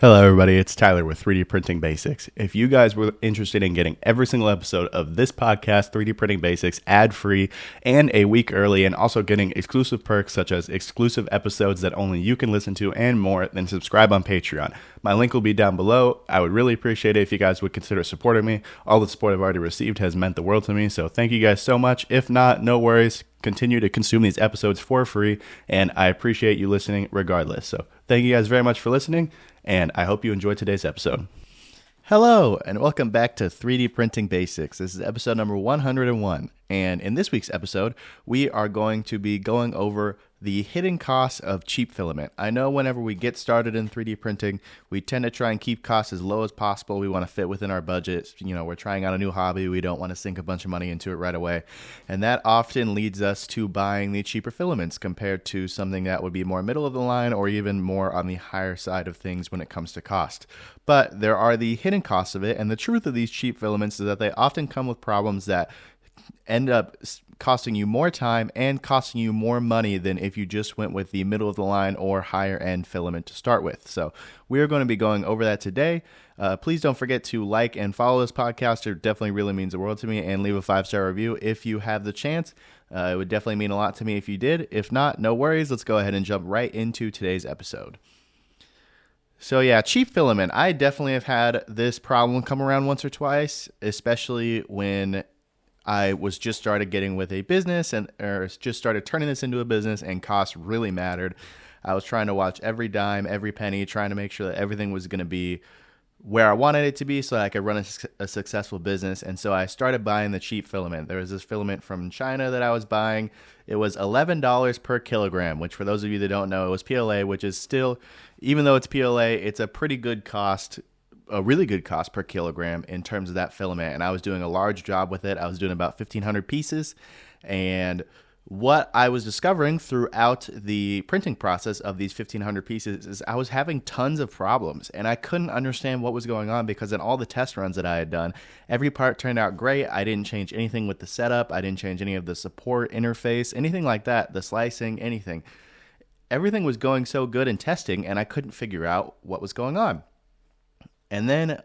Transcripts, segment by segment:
Hello, everybody. It's Tyler with 3D Printing Basics. If you guys were interested in getting every single episode of this podcast, 3D Printing Basics, ad-free and a week early, and also getting exclusive perks such as exclusive episodes that only you can listen to and more, then subscribe on Patreon. My link will be down below. I would really appreciate it if you guys would consider supporting me. All the support I've already received has meant the world to me, so thank you guys so much. If not, no worries. Continue to consume these episodes for free, and I appreciate you listening regardless. So thank you guys very much for listening, and I hope you enjoyed today's episode. Hello, and welcome back to 3D Printing Basics. This is episode number 101, and in this week's episode, we are going to be going over the hidden costs of cheap filament. I know whenever we get started in 3D printing, we tend to try and keep costs as low as possible. We want to fit within our budget. You know, we're trying out a new hobby. We don't want to sink a bunch of money into it right away. And that often leads us to buying the cheaper filaments compared to something that would be more middle of the line or even more on the higher side of things when it comes to cost. But there are the hidden costs of it. And the truth of these cheap filaments is that they often come with problems that end up costing you more time and costing you more money than if you just went with the middle of the line or higher end filament to start with. So we are going to be going over that today. Please don't forget to like and follow this podcast. It definitely really means the world to me, and leave a 5-star review if you have the chance. It would definitely mean a lot to me if you did. If not, no worries. Let's go ahead and jump right into today's episode. So yeah, cheap filament. I definitely have had this problem come around once or twice, especially when I was just started getting with a business or just started turning this into a business, and cost really mattered. I was trying to watch every dime, every penny, trying to make sure that everything was going to be where I wanted it to be so that I could run a successful business. And so I started buying the cheap filament. There was this filament from China that I was buying. It was $11 per kilogram, which for those of you that don't know, it was PLA, which is still, even though it's PLA, it's a pretty good cost, a really good cost per kilogram in terms of that filament. And I was doing a large job with it. I was doing about 1,500 pieces. And what I was discovering throughout the printing process of these 1,500 pieces is I was having tons of problems, and I couldn't understand what was going on because in all the test runs that I had done, every part turned out great. I didn't change anything with the setup. I didn't change any of the support interface, anything like that, the slicing, anything. Everything was going so good in testing, and I couldn't figure out what was going on. And then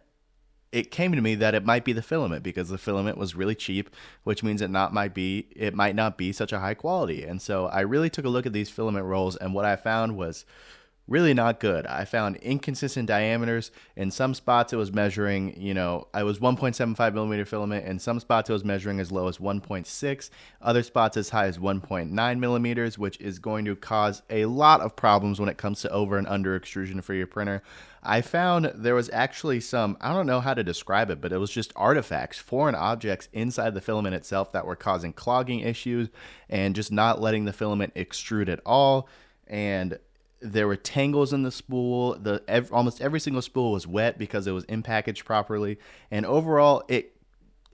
it came to me that it might be the filament, because the filament was really cheap, which means it might not be such a high quality. And so I really took a look at these filament rolls, and what I found was really not good. I found inconsistent diameters. In some spots it was measuring, I was 1.75 millimeter filament. In some spots it was measuring as low as 1.6, other spots as high as 1.9 millimeters, which is going to cause a lot of problems when it comes to over and under extrusion for your printer. I found there was actually some, I don't know how to describe it, but it was just artifacts, foreign objects inside the filament itself that were causing clogging issues and just not letting the filament extrude at all. And there were tangles in the spool. Almost every single spool was wet because it was impackaged properly. And overall, it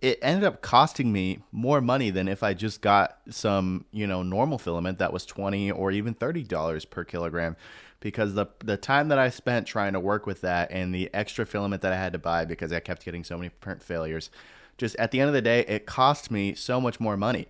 ended up costing me more money than if I just got some, normal filament that was $20 or even $30 per kilogram. Because the time that I spent trying to work with that and the extra filament that I had to buy because I kept getting so many print failures, just at the end of the day, it cost me so much more money.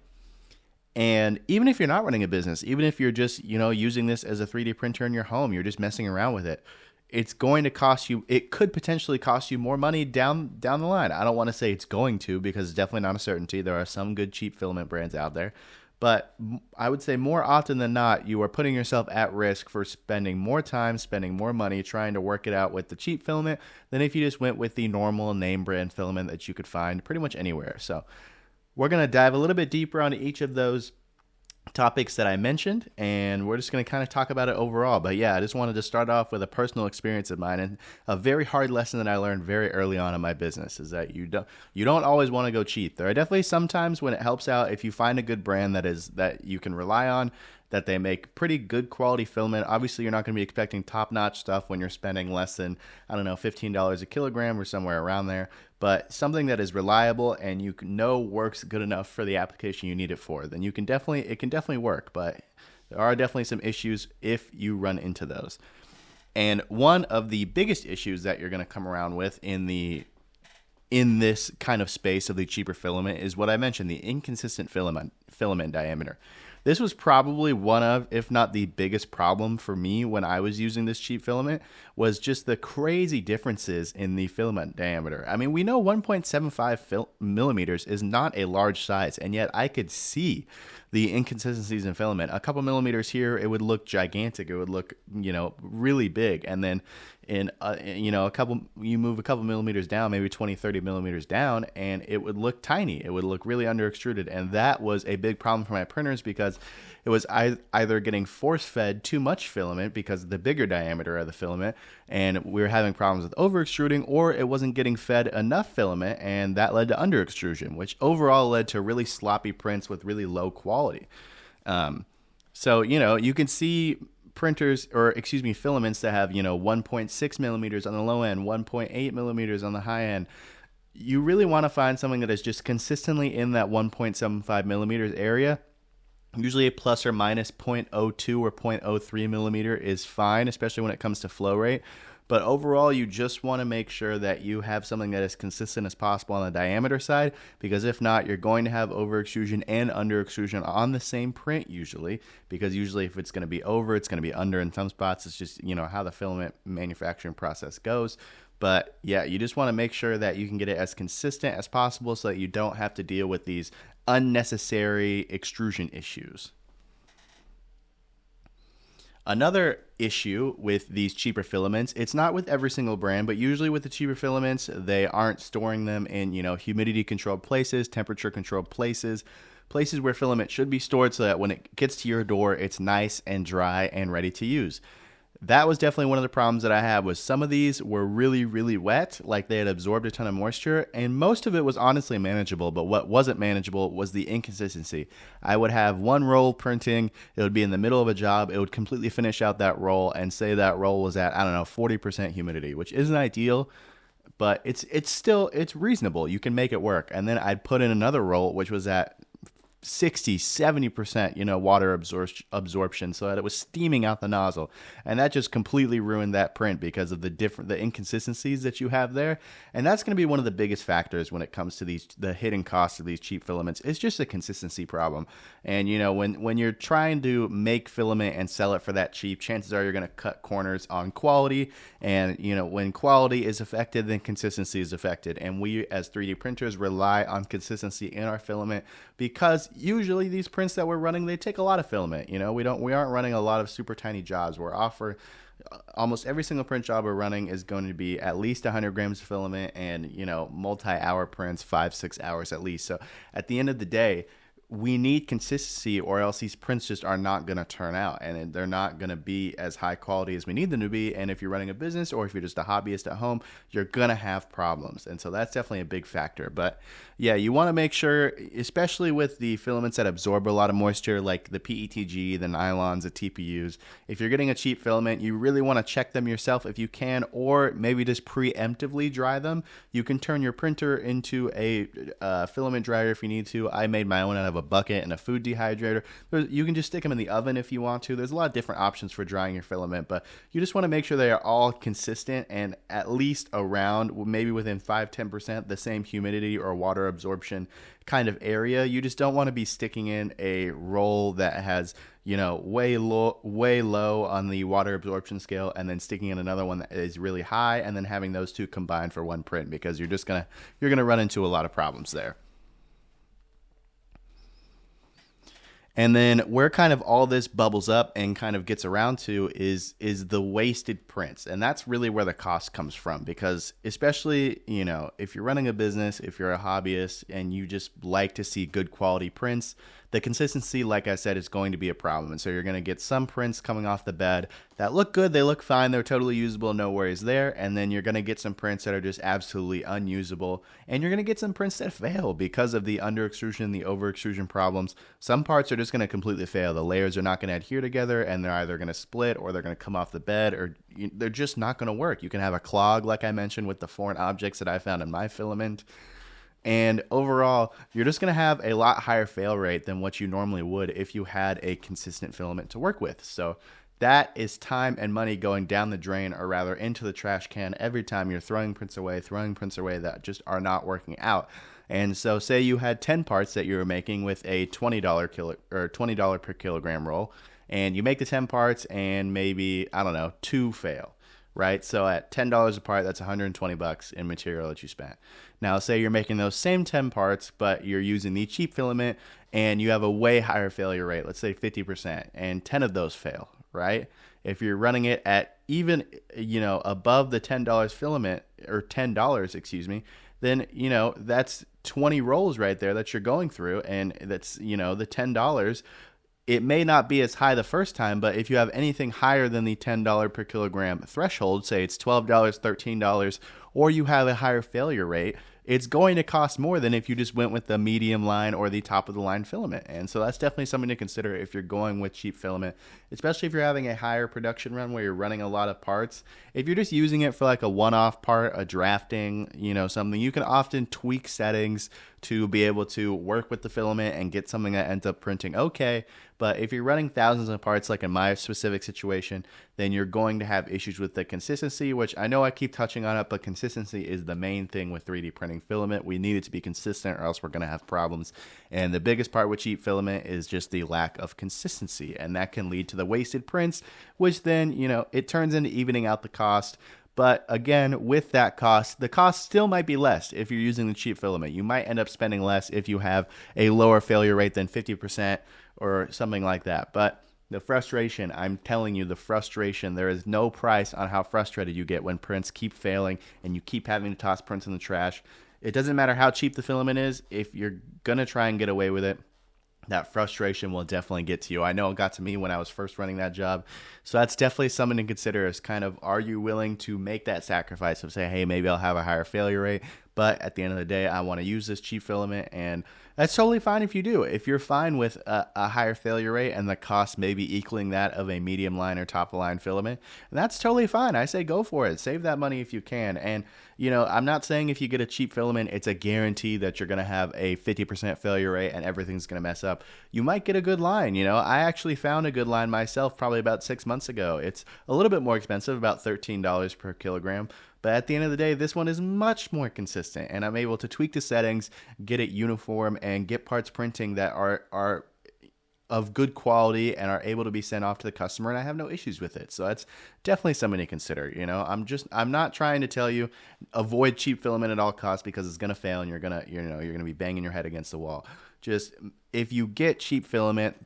And even if you're not running a business, even if you're just, using this as a 3D printer in your home, you're just messing around with it, it's going to cost you, it could potentially cost you more money down the line. I don't want to say it's going to, because it's definitely not a certainty. There are some good cheap filament brands out there. But I would say more often than not, you are putting yourself at risk for spending more time, spending more money trying to work it out with the cheap filament than if you just went with the normal name brand filament that you could find pretty much anywhere. So we're going to dive a little bit deeper onto each of those topics that I mentioned, and we're just going to kind of talk about it overall. But yeah, I just wanted to start off with a personal experience of mine, and a very hard lesson that I learned very early on in my business is that you don't always want to go cheap. There are definitely some times when it helps out if you find a good brand that you can rely on, that they make pretty good quality filament. Obviously, you're not going to be expecting top-notch stuff when you're spending less than, $15 a kilogram or somewhere around there. But something that is reliable and you know works good enough for the application you need it for, then it can definitely work. But there are definitely some issues if you run into those. And one of the biggest issues that you're going to come around with in this kind of space of the cheaper filament is what I mentioned, the inconsistent filament diameter. This was probably one of, if not the biggest problem for me when I was using this cheap filament, was just the crazy differences in the filament diameter. I mean, we know 1.75 millimeters is not a large size, and yet I could see the inconsistencies in filament. A couple millimeters here, it would look gigantic. It would look, really big. And then you move a couple millimeters down, maybe 20, 30 millimeters down, and it would look tiny. It would look really under extruded. And that was a big problem for my printers because it was either getting force fed too much filament because of the bigger diameter of the filament, and we were having problems with over extruding, or it wasn't getting fed enough filament, and that led to under extrusion, which overall led to really sloppy prints with really low quality. So, you can see filaments that have, 1.6 millimeters on the low end, 1.8 millimeters on the high end. You really want to find something that is just consistently in that 1.75 millimeters area. Usually a plus or minus 0.02 or 0.03 millimeter is fine, especially when it comes to flow rate. But overall, you just want to make sure that you have something that is consistent as possible on the diameter side, because if not, you're going to have over extrusion and under extrusion on the same print usually, because usually if it's going to be over, it's going to be under in some spots. It's just, how the filament manufacturing process goes. But yeah, you just want to make sure that you can get it as consistent as possible so that you don't have to deal with these unnecessary extrusion issues. Another issue with these cheaper filaments, it's not with every single brand, but usually with the cheaper filaments, they aren't storing them in, humidity controlled places, temperature controlled places where filament should be stored so that when it gets to your door, it's nice and dry and ready to use. That was definitely one of the problems that I had. Was some of these were really, really wet, like they had absorbed a ton of moisture, and most of it was honestly manageable, but what wasn't manageable was the inconsistency. I would have one roll printing, it would be in the middle of a job, it would completely finish out that roll, and say that roll was at, 40% humidity, which isn't ideal, but it's reasonable. You can make it work. And then I'd put in another roll, which was at 60-70% water absorption, so that it was steaming out the nozzle, and that just completely ruined that print because of the inconsistencies that you have there. And that's going to be one of the biggest factors when it comes to the hidden costs of these cheap filaments. It's just a consistency problem. And when you're trying to make filament and sell it for that cheap, chances are you're going to cut corners on quality, and when quality is affected, then consistency is affected. And we as 3D printers rely on consistency in our filament because usually these prints that we're running, they take a lot of filament. We aren't running a lot of super tiny jobs. Almost every single print job we're running is going to be at least 100 grams of filament and, multi-hour prints, 5-6 hours at least. So at the end of the day, we need consistency, or else these prints just are not going to turn out, and they're not going to be as high quality as we need them to be. And if you're running a business, or if you're just a hobbyist at home, you're going to have problems. And so that's definitely a big factor. But yeah, you want to make sure, especially with the filaments that absorb a lot of moisture, like the PETG, the nylons, the TPUs, if you're getting a cheap filament, you really want to check them yourself if you can, or maybe just preemptively dry them. You can turn your printer into a filament dryer if you need to. I made my own out of a bucket and a food dehydrator. You can just stick them in the oven if you want to. There's a lot of different options for drying your filament, but you just want to make sure they are all consistent and at least around, maybe within 5-10%, the same humidity or water absorption kind of area. You just don't want to be sticking in a roll that has way low on the water absorption scale, and then sticking in another one that is really high, and then having those two combined for one print, because you're gonna run into a lot of problems there. And then where kind of all this bubbles up and kind of gets around to is the wasted prints. And that's really where the cost comes from, because especially, if you're running a business, if you're a hobbyist and you just like to see good quality prints, the consistency, like I said, is going to be a problem. And so you're going to get some prints coming off the bed that look good, they look fine, they're totally usable, no worries there. And then you're going to get some prints that are just absolutely unusable. And you're going to get some prints that fail because of the under extrusion, the over extrusion problems. Some parts are just going to completely fail. The layers are not going to adhere together, and they're either going to split, or they're going to come off the bed, or they're just not going to work. You can have a clog, like I mentioned, with the foreign objects that I found in my filament. And overall, you're just going to have a lot higher fail rate than what you normally would if you had a consistent filament to work with. So that is time and money going down the drain, or rather into the trash can, every time you're throwing prints away that just are not working out. And so say you had 10 parts that you were making with a $20 per kilogram roll, and you make the 10 parts and maybe, I don't know, 2 fail, right? So at $10 a part, that's $120 in material that you spent. Now say you're making those same 10 parts, but you're using the cheap filament and you have a way higher failure rate, let's say 50%, and 10 of those fail, right? If you're running it at even, above the $10 filament, or $10, excuse me, then, that's 20 rolls right there that you're going through. And that's, the $10, it may not be as high the first time, but if you have anything higher than the $10 per kilogram threshold, say it's $12, $13, or you have a higher failure rate, it's going to cost more than if you just went with the medium line or the top of the line filament. And so that's definitely something to consider if you're going with cheap filament, especially if you're having a higher production run where you're running a lot of parts. If you're just using it for like a one-off part, a drafting, something, you can often tweak settings to be able to work with the filament and get something that ends up printing okay. But if you're running thousands of parts, like in my specific situation, then you're going to have issues with the consistency, which I know I keep touching on it, but consistency is the main thing with 3D printing filament. We need it to be consistent or else we're going to have problems. And the biggest part with cheap filament is just the lack of consistency. And that can lead to the wasted prints, which then, it turns into evening out the cost. But again, with that cost, the cost still might be less if you're using the cheap filament. You might end up spending less if you have a lower failure rate than 50% or something like that. But the frustration, I'm telling you, the frustration, there is no price on how frustrated you get when prints keep failing and you keep having to toss prints in the trash. It doesn't matter how cheap the filament is. If you're going to try and get away with it, that frustration will definitely get to you. I know it got to me when I was first running that job. So that's definitely something to consider, is kind of, are you willing to make that sacrifice of say, hey, maybe I'll have a higher failure rate, but at the end of the day, I want to use this cheap filament. And that's totally fine if you do. If you're fine with a higher failure rate and the cost maybe equaling that of a medium line or top of the line filament, that's totally fine. I say go for it. Save that money if you can. And, I'm not saying if you get a cheap filament, it's a guarantee that you're going to have a 50% failure rate and everything's going to mess up. You might get a good line. I actually found a good line myself probably about 6 months ago. It's a little bit more expensive, about $13 per kilogram. But at the end of the day, this one is much more consistent, and I'm able to tweak the settings, get it uniform, and get parts printing that are of good quality and are able to be sent off to the customer, and I have no issues with it. So that's definitely something to consider. I'm not trying to tell you avoid cheap filament at all costs, because it's going to fail and you're going to be banging your head against the wall. Just if you get cheap filament,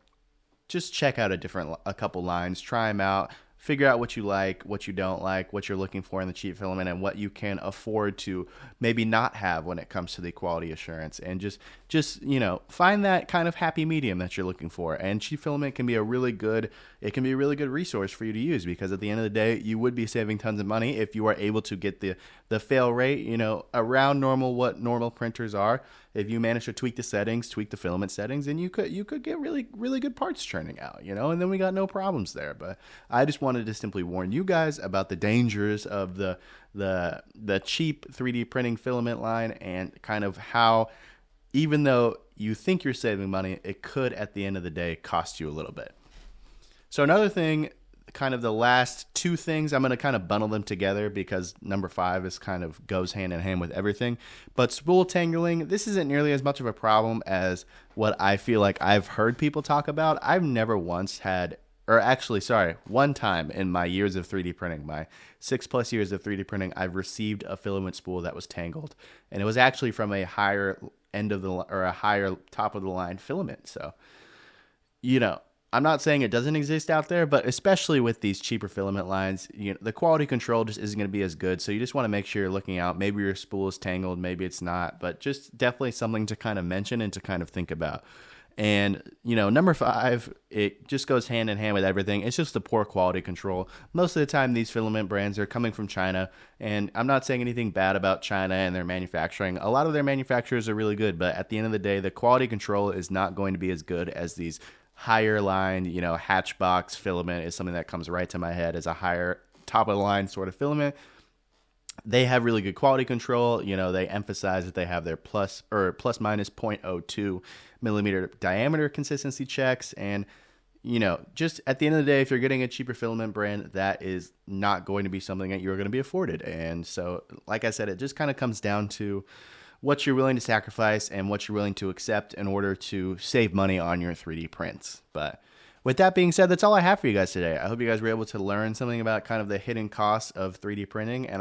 just check out a couple lines, try them out. Figure out what you like, what you don't like, what you're looking for in the cheap filament, and what you can afford to maybe not have when it comes to the quality assurance. And just find that kind of happy medium that you're looking for. And cheap filament can be a really good resource for you to use, because at the end of the day, you would be saving tons of money if you are able to get the fail rate, around normal, what normal printers are. If you manage to tweak the settings, tweak the filament settings, and you could get really, really good parts churning out, and then we got no problems there. But I just wanted to simply warn you guys about the dangers of the cheap 3D printing filament line, and kind of how, even though you think you're saving money, it could at the end of the day cost you a little bit. So another thing, kind of the last two things, I'm going to kind of bundle them together because number 5 is kind of goes hand in hand with everything. But spool tangling, this isn't nearly as much of a problem as what I feel like I've heard people talk about. I've never once had, or actually, sorry, one time in my years of 3D printing, my 6+ years of 3D printing, I've received a filament spool that was tangled. And it was actually from a higher a higher top of the line filament. So, I'm not saying it doesn't exist out there, but especially with these cheaper filament lines, the quality control just isn't going to be as good. So you just want to make sure you're looking out. Maybe your spool is tangled, maybe it's not, but just definitely something to kind of mention and to kind of think about. And, number 5, it just goes hand in hand with everything. It's just the poor quality control. Most of the time, these filament brands are coming from China, and I'm not saying anything bad about China and their manufacturing. A lot of their manufacturers are really good, but at the end of the day, the quality control is not going to be as good as these higher line, hatchbox filament is something that comes right to my head as a higher top of the line sort of filament. They have really good quality control. They emphasize that they have their plus minus 0.02 millimeter diameter consistency checks. And, just at the end of the day, if you're getting a cheaper filament brand, that is not going to be something that you're going to be afforded. And so, like I said, it just kind of comes down to what you're willing to sacrifice and what you're willing to accept in order to save money on your 3D prints. But with that being said, that's all I have for you guys today. I hope you guys were able to learn something about kind of the hidden costs of 3D printing. And